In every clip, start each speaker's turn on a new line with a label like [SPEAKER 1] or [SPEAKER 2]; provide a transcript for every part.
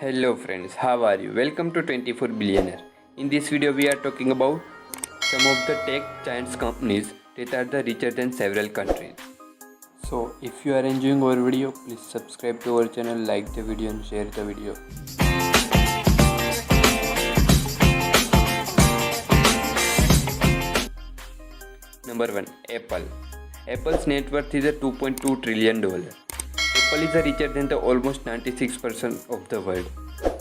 [SPEAKER 1] Hello friends, how are you? Welcome to 24 Billionaire. In this video we are talking about some of the tech giants companies that are the richer than several countries. So if you are enjoying our video, please subscribe to our channel, like the video and share the video. Number 1. Apple. Apple's net worth is a $2.2 trillion. Apple is richer than the almost 96% of the world.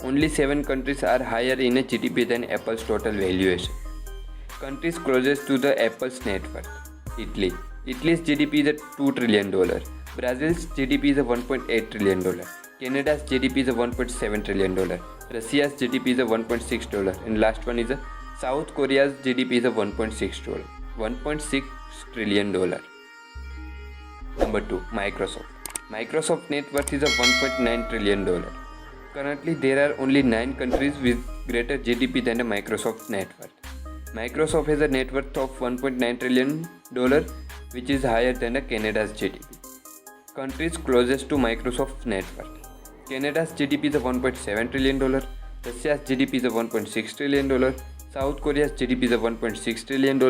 [SPEAKER 1] Only 7 countries are higher in a GDP than Apple's total valuation. Countries closest to the Apple's net worth. Italy. Italy's GDP is a $2 trillion. Brazil's GDP is a $1.8 trillion. Canada's GDP is a $1.7 trillion. Russia's GDP is a $1.6. And last one is a South Korea's GDP is a $1.6 trillion. Number 2. Microsoft. Microsoft net worth is a $1.9 trillion. Currently, there are only 9 countries with greater GDP than the Microsoft net worth. Microsoft has a net worth of $1.9 trillion, which is higher than the Canada's GDP. Countries closest to Microsoft's net worth. Canada's GDP is a $1.7 trillion. Russia's GDP is a $1.6 trillion. South Korea's GDP is a $1.6 trillion.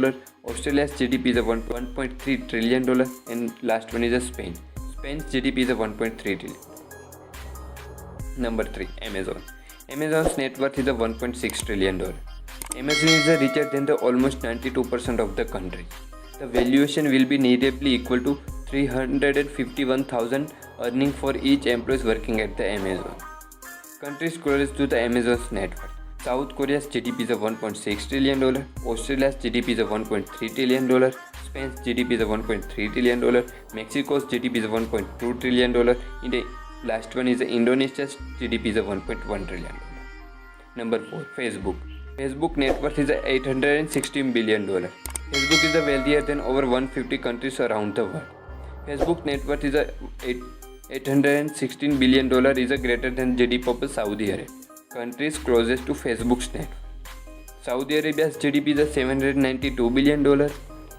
[SPEAKER 1] Australia's GDP is a $1.3 trillion. And last one is Spain. Spain's GDP is a $1.3 trillion. Number 3. Amazon. Amazon's net worth is a $1.6 trillion. Amazon is richer than the almost 92% of the country. The valuation will be nearly equal to $351,000 earning for each employee working at the Amazon. Countries closest to the Amazon's net worth. South Korea's GDP is a $1.6 trillion. Australia's GDP is a $1.3 trillion. Spain's GDP is a $1.3 trillion. Mexico's GDP is a $1.2 trillion. In the last one is Indonesia's GDP is a $1.1 trillion. Number 4. Facebook. Facebook net worth is $816 billion. Facebook is wealthier than over 150 countries around the world. Facebook net worth is $816 billion is greater than GDP of Saudi Arabia. Countries closest to Facebook's net worth. Saudi Arabia's GDP is $792 billion.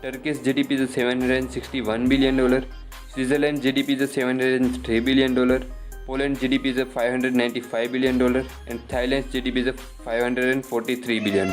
[SPEAKER 1] Turkey's GDP is $761 billion. Switzerland's GDP is $703 billion. Poland's GDP is $595 billion. And Thailand's GDP is $543 billion.